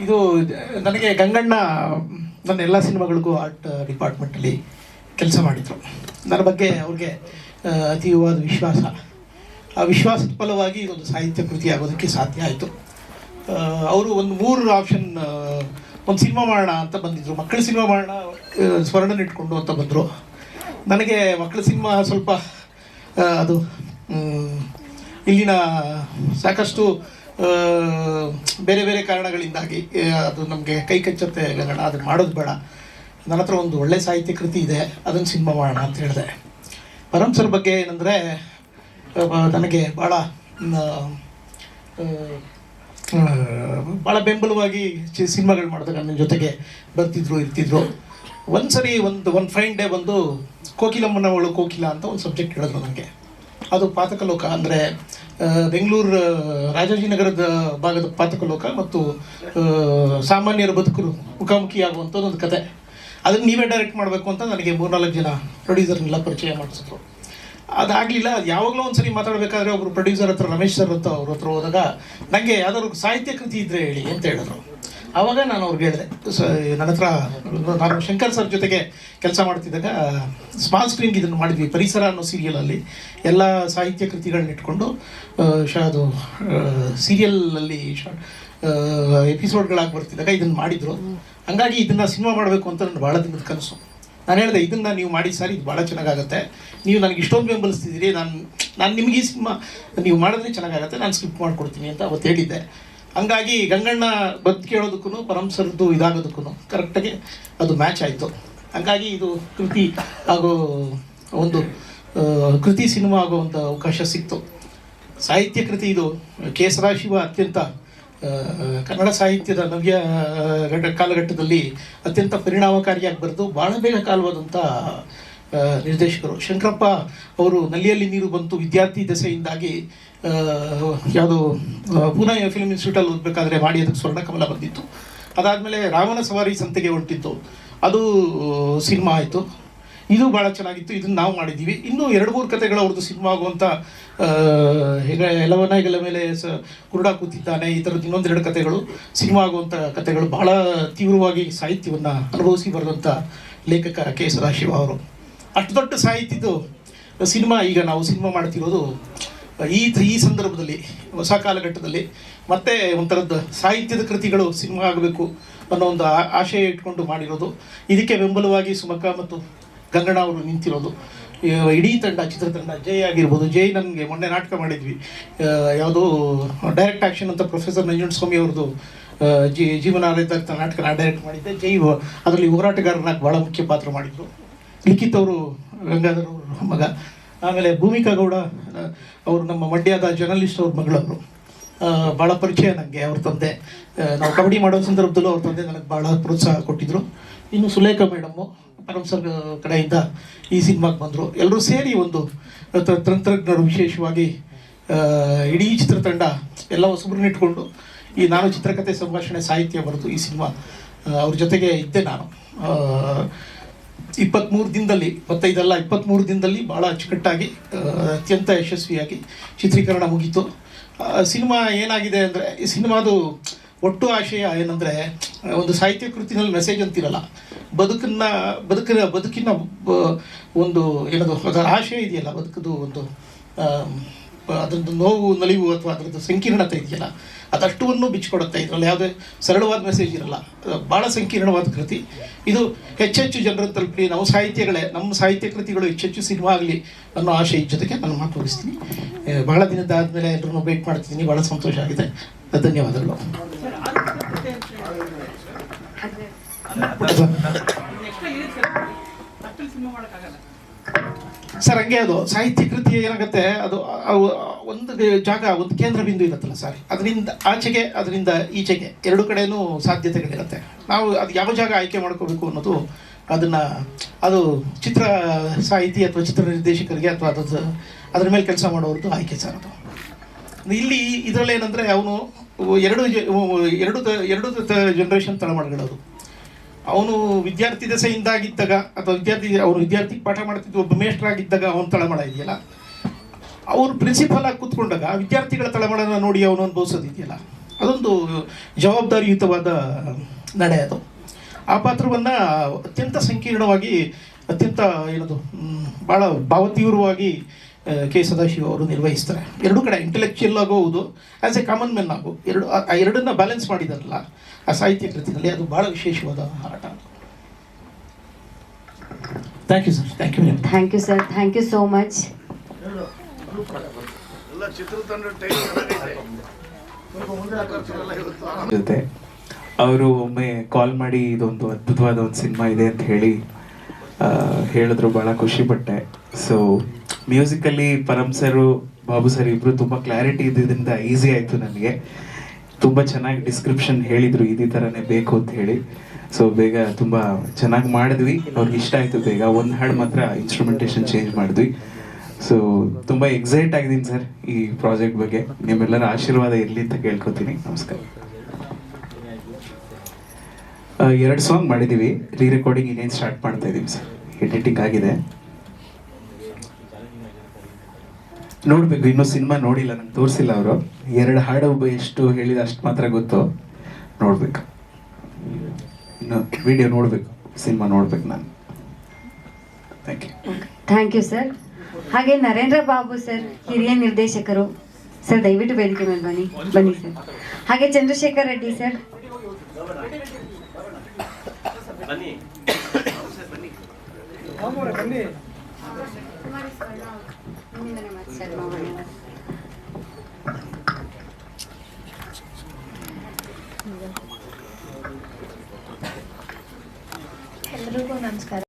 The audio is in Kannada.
ಇದು ನನಗೆ ಗಂಗಣ್ಣ ನನ್ನ ಎಲ್ಲ ಸಿನಿಮಾಗಳಿಗೂ ಆರ್ಟ್ ಡಿಪಾರ್ಟ್ಮೆಂಟಲ್ಲಿ ಕೆಲಸ ಮಾಡಿದರು. ನನ್ನ ಬಗ್ಗೆ ಅವ್ರಿಗೆ ಅತೀವವಾದ ವಿಶ್ವಾಸ. ಆ ವಿಶ್ವಾಸದ ಫಲವಾಗಿ ಇದೊಂದು ಸಾಹಿತ್ಯ ಕೃತಿ ಆಗೋದಕ್ಕೆ ಸಾಧ್ಯ ಆಯಿತು. ಅವರು ಒಂದು 3 ಆಪ್ಷನ್, ಒಂದು ಸಿನಿಮಾ ಮಾಡೋಣ ಅಂತ ಬಂದಿದ್ದರು, ಮಕ್ಕಳ ಸಿನಿಮಾ ಮಾಡೋಣ ಸ್ವರ್ಣನ ಇಟ್ಕೊಂಡು ಅಂತ ಬಂದರು. ನನಗೆ ಮಕ್ಕಳ ಸಿನಿಮಾ ಸ್ವಲ್ಪ ಅದು ಇಲ್ಲಿನ ಸಾಕಷ್ಟು ಬೇರೆ ಬೇರೆ ಕಾರಣಗಳಿಂದಾಗಿ ಅದು ನಮಗೆ ಕೈ ಕಚ್ಚತ್ತೆ ಗಂಗಣ್ಣ, ಅದನ್ನು ಮಾಡೋದು ಬೇಡ, ನನ್ನ ಹತ್ರ ಒಂದು ಒಳ್ಳೆ ಸಾಹಿತ್ಯ ಕೃತಿ ಇದೆ, ಅದನ್ನು ಸಿನಿಮಾ ಮಾಡೋಣ ಅಂತ ಹೇಳಿದೆ. ಪರಮ್ ಸರ್ ಬಗ್ಗೆ ಏನಂದರೆ ನನಗೆ ಭಾಳ ಬೆಂಬಲವಾಗಿ ಸಿನಿಮಾಗಳು ಮಾಡಿದಾಗ ನನ್ನ ಜೊತೆಗೆ ಬರ್ತಿದ್ರು ಇರ್ತಿದ್ರು. ಒಂದು ಸರಿ ಒಂದು ಫೈನ್ ಡೇ ಬಂದು ಕೋಕಿಲಮ್ಮನವಳು ಕೋಕಿಲ ಅಂತ ಒಂದು ಸಬ್ಜೆಕ್ಟ್ ಹೇಳಿದ್ರು ನನಗೆ. ಅದು ಪಾತಕಲೋಕ, ಅಂದರೆ ಬೆಂಗಳೂರು ರಾಜಾಜಿನಗರದ ಭಾಗದ ಪಾತಕಲೋಕ ಮತ್ತು ಸಾಮಾನ್ಯರ ಬದುಕರು ಮುಖಾಮುಖಿಯಾಗುವಂಥದ್ದು ಒಂದು ಕತೆ. ಅದನ್ನು ನೀವೇ ಡೈರೆಕ್ಟ್ ಮಾಡಬೇಕು ಅಂತ ನನಗೆ 3-4 ಜನ ಪ್ರೊಡ್ಯೂಸರ್ನೆಲ್ಲ ಪರಿಚಯ ಮಾಡಿಸಿದ್ರು. ಅದಾಗಲಿಲ್ಲ. ಅದು ಯಾವಾಗಲೂ ಒಂದು ಸರಿ ಮಾತಾಡಬೇಕಾದ್ರೆ ಒಬ್ಬರು ಪ್ರೊಡ್ಯೂಸರ್ ಹತ್ರ, ರಮೇಶ್ ಸರ್ ಅಂತ ಅವ್ರ ಹತ್ರ ಹೋದಾಗ ನನಗೆ ಯಾವ್ದಾದ್ರು ಸಾಹಿತ್ಯ ಕೃತಿ ಇದ್ದರೆ ಹೇಳಿ ಅಂತ ಹೇಳಿದ್ರು. ಆವಾಗ ನಾನು ಅವ್ರಿಗೆ ಹೇಳಿದೆ, ನನ್ನ ಹತ್ರ ನಾನು ಶಂಕರ್ ಸರ್ ಜೊತೆಗೆ ಕೆಲಸ ಮಾಡ್ತಿದ್ದಾಗ ಸ್ಮಾಲ್ ಸ್ಕ್ರೀನ್ಗೆ ಇದನ್ನು ಮಾಡಿದ್ವಿ. ಪರಿಸರ ಅನ್ನೋ ಸೀರಿಯಲಲ್ಲಿ ಎಲ್ಲ ಸಾಹಿತ್ಯ ಕೃತಿಗಳನ್ನ ಇಟ್ಕೊಂಡು ಅದು ಸೀರಿಯಲಲ್ಲಿ ಎಪಿಸೋಡ್ಗಳಾಗಿ ಬರ್ತಿದ್ದಾಗ ಇದನ್ನು ಮಾಡಿದರು. ಹಂಗಾಗಿ ಇದನ್ನು ಸಿನಿಮಾ ಮಾಡಬೇಕು ಅಂತ ನನ್ನ ಭಾಳ ದಿನದ ಕನಸು. ನಾನು ಹೇಳಿದೆ, ಇದನ್ನು ನೀವು ಮಾಡಿ ಸರ್, ಇದು ಭಾಳ ಚೆನ್ನಾಗಾಗುತ್ತೆ, ನೀವು ನನಗೆ ಇಷ್ಟೊಂದು ಬೆಂಬಲಿಸ್ತಿದ್ದೀರಿ, ನಾನು ನಿಮಗೆ ಈ ಸಿನಿಮಾ ನೀವು ಮಾಡಿದ್ರೆ ಚೆನ್ನಾಗಾಗುತ್ತೆ, ನಾನು ಸ್ಕ್ರಿಪ್ಟ್ ಮಾಡಿಕೊಡ್ತೀನಿ ಅಂತ ಅವತ್ತು ಹೇಳಿದ್ದೆ. ಹಂಗಾಗಿ ಗಂಗಣ್ಣ ಬದುಕು ಕೇಳೋದಕ್ಕೂ ಪರಮ್ ಸರ್ದು ಇದಾಗೋದಕ್ಕೂ ಕರೆಕ್ಟಾಗಿ ಅದು ಮ್ಯಾಚ್ ಆಯಿತು. ಹಂಗಾಗಿ ಇದು ಕೃತಿ ಆಗೋ ಒಂದು ಕೃತಿ ಸಿನಿಮಾ ಆಗೋ ಒಂದು ಅವಕಾಶ ಸಿಕ್ತು. ಸಾಹಿತ್ಯ ಕೃತಿ ಇದು ಕೆ ಸದಾಶಿವ ಅತ್ಯಂತ ಕನ್ನಡ ಸಾಹಿತ್ಯದ ನವ್ಯ ಕಾಲಘಟ್ಟದಲ್ಲಿ ಅತ್ಯಂತ ಪರಿಣಾಮಕಾರಿಯಾಗಿ ಬರೆದು ಭಾಳ ಬೇಗ ಕಾಲವಾದಂಥ ನಿರ್ದೇಶಕರು. ಶಂಕರಪ್ಪ ಅವರು ನಲ್ಲಿಯಲ್ಲಿ ನೀರು ಬಂತು ವಿದ್ಯಾರ್ಥಿ ದೆಸೆಯಿಂದಾಗಿ ಯಾವುದು ಪುಣೆ ಫಿಲ್ಮ್ ಇನ್ಸ್ಟಿಟ್ಯೂಟಲ್ಲಿ ಓದಬೇಕಾದ್ರೆ ಮಾಡಿ ಅದಕ್ಕೆ ಸ್ವರ್ಣಕಮಲ ಬಂದಿತ್ತು. ಅದಾದಮೇಲೆ ರಾಮನ ಸವಾರಿ ಸಂತೆಗೆ ಹೊರಟಿತ್ತು, ಅದು ಸಿನಿಮಾ ಆಯಿತು. ಇದು ಭಾಳ ಚೆನ್ನಾಗಿತ್ತು, ಇದನ್ನು ನಾವು ಮಾಡಿದ್ದೀವಿ. ಇನ್ನೂ 2-3 ಕಥೆಗಳು ಅವ್ರದ್ದು ಸಿನಿಮಾ ಆಗುವಂಥ ಈಗ ಎಲ್ಲವನ ಮೇಲೆ ಕುರುಡ ಕೂತಿದ್ದಾನೆ, ಈ ಥರದ್ದು ಇನ್ನೊಂದೆರಡು ಕಥೆಗಳು ಸಿನಿಮಾ ಆಗುವಂಥ ಕಥೆಗಳು ಭಾಳ ತೀವ್ರವಾಗಿ ಸಾಹಿತ್ಯವನ್ನು ಅನುಭವಿಸಿ ಬರೆದಂಥ ಲೇಖಕ ಕೆ ಸದಾಶಿವ ಅವರು. ಅಷ್ಟು ದೊಡ್ಡ ಸಾಹಿತ್ಯದ್ದು ಸಿನಿಮಾ ಈಗ ನಾವು ಸಿನಿಮಾ ಮಾಡ್ತಿರೋದು ಈ ಸಂದರ್ಭದಲ್ಲಿ, ಹೊಸ ಕಾಲಘಟ್ಟದಲ್ಲಿ ಮತ್ತೆ ಒಂಥರದ್ದು ಸಾಹಿತ್ಯದ ಕೃತಿಗಳು ಸಿನಿಮಾ ಆಗಬೇಕು ಅನ್ನೋ ಒಂದು ಆಶಯ ಇಟ್ಕೊಂಡು ಮಾಡಿರೋದು. ಇದಕ್ಕೆ ಬೆಂಬಲವಾಗಿ ಸುಮಕ್ಕ ಮತ್ತು ಗಂಗಣ್ಣ ಅವರು ನಿಂತಿರೋದು. ಇಡೀ ತಂಡ, ಚಿತ್ರತಂಡ, ಜೈ ಆಗಿರ್ಬೋದು. ಜೈ ನನಗೆ ಮೊನ್ನೆ ನಾಟಕ ಮಾಡಿದ್ವಿ, ಯಾವುದೋ ಡೈರೆಕ್ಟ್ ಆ್ಯಕ್ಷನ್ ಅಂತ ಪ್ರೊಫೆಸರ್ ನಂಜುಂಡಸ್ವಾಮಿ ಅವ್ರದ್ದು ಜೀವನಾಧಾರಿತ ನಾಟಕ ನಾನು ಡೈರೆಕ್ಟ್ ಮಾಡಿದ್ದೆ. ಜೈ ಅದರಲ್ಲಿ ಹೋರಾಟಗಾರನಾಗಿ ಭಾಳ ಮುಖ್ಯ ಪಾತ್ರ ಮಾಡಿದರು. ಲಿಖಿತ್ ಅವರು ಗಂಗಾಧರ್ ಅವ್ರ ಮಗ. ಆಮೇಲೆ ಭೂಮಿಕಾ ಗೌಡ ಅವರು ನಮ್ಮ ಮಂಡ್ಯದ ಜರ್ನಲಿಸ್ಟ್ ಅವ್ರ ಮಗಳವರು. ಭಾಳ ಪರಿಚಯ ನನಗೆ ಅವ್ರ ತಂದೆ. ನಾವು ಕಬಡ್ಡಿ ಮಾಡೋ ಸಂದರ್ಭದಲ್ಲೂ ಅವ್ರ ತಂದೆ ನನಗೆ ಭಾಳ ಪ್ರೋತ್ಸಾಹ ಕೊಟ್ಟಿದ್ದರು. ಇನ್ನು ಸುಲೇಖಾ ಮೇಡಮ್ಮು ಪರಮ್ ಸರ್ ಕಡೆಯಿಂದ ಈ ಸಿನಿಮಾಗೆ ಬಂದರು. ಎಲ್ಲರೂ ಸೇರಿ ಒಂದು ತಂತ್ರಜ್ಞರು, ವಿಶೇಷವಾಗಿ ಇಡೀ ಚಿತ್ರತಂಡ ಎಲ್ಲ ಹೊಸಬ್ರನ್ನ ಇಟ್ಕೊಂಡು ನಾನು ಚಿತ್ರಕಥೆ, ಸಂಭಾಷಣೆ, ಸಾಹಿತ್ಯ ಬರೆದು ಈ ಸಿನಿಮಾ ಅವ್ರ ಜೊತೆಗೆ ಇದ್ದೆ ನಾನು. 23 ದಿನದಲ್ಲಿ 23 ದಿನದಲ್ಲಿ ಭಾಳ ಅಚ್ಚುಕಟ್ಟಾಗಿ ಅತ್ಯಂತ ಯಶಸ್ವಿಯಾಗಿ ಚಿತ್ರೀಕರಣ ಮುಗೀತು. ಸಿನಿಮಾ ಏನಾಗಿದೆ ಅಂದರೆ, ಈ ಸಿನಿಮಾದು ಒಟ್ಟು ಆಶಯ ಏನಂದರೆ, ಒಂದು ಸಾಹಿತ್ಯ ಕೃತಿನಲ್ಲಿ ಮೆಸೇಜ್ ಅಂತಿರಲ್ಲ, ಬದುಕಿನ ಒಂದು ಏನದು ಅದರ ಆಶಯ ಇದೆಯಲ್ಲ, ಬದುಕದು ಒಂದು ಅದರದ್ದು ನೋವು ನಲಿವು ಅಥವಾ ಅದರದ್ದು ಸಂಕೀರ್ಣತೆ ಇದೆಯಲ್ಲ, ಅದಷ್ಟುವನ್ನು ಬಿಚ್ಚಿಕೊಡುತ್ತೆ. ಇದರಲ್ಲಿ ಯಾವುದೇ ಸರಳವಾದ ಮೆಸೇಜ್ ಇರಲ್ಲ, ಭಾಳ ಸಂಕೀರ್ಣವಾದ ಕೃತಿ ಇದು. ಹೆಚ್ಚೆಚ್ಚು ಜನರ ತಲುಪಲಿ, ನಮ್ಮ ಸಾಹಿತ್ಯ ಕೃತಿಗಳು ಹೆಚ್ಚೆಚ್ಚು ಸಿನಿಮಾ ಆಗಲಿ ಅನ್ನೋ ಆಶಯ ಜೊತೆಗೆ ನಾನು ಮಾತು ಮುಗಿಸ್ತೀನಿ. ಬಹಳ ದಿನದಾದಮೇಲೆ ಎಲ್ಲರೂ ಭೇಟಿ ಮಾಡ್ತಿದ್ದೀನಿ, ಭಾಳ ಸಂತೋಷ ಆಗಿದೆ. ಧನ್ಯವಾದಗಳು. ಸರ್ ಹಂಗೆ ಅದು ಸಾಹಿತ್ಯ ಕೃತಿ ಏನಾಗುತ್ತೆ, ಅದು ಒಂದು ಜಾಗ, ಒಂದು ಕೇಂದ್ರ ಬಿಂದು ಇರುತ್ತಲ್ಲ ಸರ್, ಅದರಿಂದ ಆಚೆಗೆ ಅದರಿಂದ ಈಚೆಗೆ ಎರಡು ಕಡೆಯೂ ಸಾಧ್ಯತೆಗಳಿರುತ್ತೆ. ನಾವು ಅದು ಯಾವ ಜಾಗ ಆಯ್ಕೆ ಮಾಡ್ಕೋಬೇಕು ಅನ್ನೋದು ಅದು ಚಿತ್ರ ಸಾಹಿತಿ ಅಥವಾ ಚಿತ್ರ ನಿರ್ದೇಶಕರಿಗೆ ಅಥವಾ ಅದ್ರ ಮೇಲೆ ಕೆಲಸ ಮಾಡೋರದ್ದು ಆಯ್ಕೆ ಸರ್. ಅದು ಇಲ್ಲಿ ಇದರಲ್ಲಿ ಏನಂದರೆ, ಅವನು ಎರಡು ಜನರೇಷನ್ ತಳಮಳಗಳದು. ಅವನು ವಿದ್ಯಾರ್ಥಿ ದೆಸೆಯಿಂದಾಗಿದ್ದಾಗ ಅಥವಾ ವಿದ್ಯಾರ್ಥಿ ಪಾಠ ಮಾಡ್ತಿದ್ದು ಒಬ್ಬ ಮೇಷ್ಟ್ರಾಗಿದ್ದಾಗ ಅವನ ತಳಮಳ ಇದೆಯಲ್ಲ, ಅವರು ಪ್ರಿನ್ಸಿಪಲ್ ಆಗಿ ಕೂತ್ಕೊಂಡಾಗ ವಿದ್ಯಾರ್ಥಿಗಳ ತಳಮಳನ ನೋಡಿ ಅವನು ಅನುಭವಿಸೋದಿದೆಯಲ್ಲ, ಅದೊಂದು ಜವಾಬ್ದಾರಿಯುತವಾದ ನಡೆ ಅದು. ಆ ಪಾತ್ರವನ್ನು ಅತ್ಯಂತ ಸಂಕೀರ್ಣವಾಗಿ, ಅತ್ಯಂತ ಏನದು ಭಾಳ ಭಾವತೀವ್ರವಾಗಿ ಕೆ ಸದಾಶಿವ ಅವರು ನಿರ್ವಹಿಸ್ತಾರೆ. ಎರಡೂ ಕಡೆ ಇಂಟೆಲೆಕ್ಚುಯಲ್ ಆಗೋ ಹೌದು, ಆ್ಯಸ್ ಎ ಕಾಮನ್ ಮೆನ್ ಆಗು, ಎರಡನ್ನ ಬ್ಯಾಲೆನ್ಸ್ ಮಾಡಿದಾರಲ್ಲ ಆ ಸಾಹಿತ್ಯ ಕೃತಿನಲ್ಲಿ, ಅದು ಭಾಳ ವಿಶೇಷವಾದ ಆಟ. Thank you sir. Thank you. Thank you sir. Thank you so much. ಜೊತೆ ಅವರು ಒಮ್ಮೆ ಕಾಲ್ ಮಾಡಿ ಇದೊಂದು ಅದ್ಭುತವಾದ ಒಂದು ಸಿನಿಮಾ ಇದೆ ಅಂತ ಹೇಳಿದ್ರು, ಭಾಳ ಖುಷಿಪಟ್ಟೆ. ಸೊ ಮ್ಯೂಸಿಕಲ್ಲಿ ಪರಮ್ ಸರು, ಬಾಬು ಸರ್ ಇಬ್ಬರು ತುಂಬ ಕ್ಲಾರಿಟಿ ಇದ್ದಿದ್ದರಿಂದ ಈಸಿ ಆಯಿತು ನನಗೆ. ತುಂಬ ಚೆನ್ನಾಗಿ ಡಿಸ್ಕ್ರಿಪ್ಷನ್ ಹೇಳಿದರು, ಇದೇ ಥರನೇ ಬೇಕು ಅಂತ ಹೇಳಿ. ಸೊ ಬೇಗ ತುಂಬ ಚೆನ್ನಾಗಿ ಮಾಡಿದ್ವಿ, ಅವ್ರಿಗೆ ಇಷ್ಟ ಆಯಿತು. ಬೇಗ ಒಂದು ಹಾಡು ಮಾತ್ರ ಇನ್ಸ್ಟ್ರೂಮೆಂಟೇಷನ್ ಚೇಂಜ್ ಮಾಡಿದ್ವಿ. ಸೊ ತುಂಬ ಎಕ್ಸೈಟ್ ಆಗಿದ್ದೀನಿ ಸರ್ ಈ ಪ್ರಾಜೆಕ್ಟ್ ಬಗ್ಗೆ. ನಿಮ್ಮೆಲ್ಲರ ಆಶೀರ್ವಾದ ಇರಲಿ ಅಂತ ಕೇಳ್ಕೊತೀನಿ. ನಮಸ್ಕಾರ. 2 ಸಾಂಗ್ ಮಾಡಿದ್ದೀವಿ, ರೀ ರೆಕಾರ್ಡಿಂಗ್ ಇನ್ನೇನು ಸ್ಟಾರ್ಟ್ ಮಾಡ್ತಾ ಇದ್ದೀವಿ ಸರ್. ಎಡಿಟಿಂಗ್ ಆಗಿದೆ, ನೋಡಬೇಕು. ಇನ್ನೂ ಸಿನಿಮಾ ನೋಡಿಲ್ಲ, ನಂಗೆ ತೋರಿಸಿಲ್ಲ ಅವರು. 2 ಹಾಡು ಎಷ್ಟು ಹೇಳಿದ ಅಷ್ಟು ಮಾತ್ರ ಗೊತ್ತು, ನೋಡಬೇಕು. ಇನ್ನು ವಿಡಿಯೋ ನೋಡಬೇಕು, ಸಿನಿಮಾ ನೋಡ್ಬೇಕು ನಾನು. Thank you. Thank you sir. ಹಾಗೆ ನರೇಂದ್ರ ಬಾಬು ಸರ್, ಹಿರಿಯ ನಿರ್ದೇಶಕರು ಸರ್, ದಯವಿಟ್ಟು ವೇದಿಕೆ ಮೇಲೆ ಬನ್ನಿ ಸರ್. ಹಾಗೆ ಚಂದ್ರಶೇಖರ್ ರೆಡ್ಡಿ ಸರ್. ಎಲ್ರಿಗೂ ನಮಸ್ಕಾರ.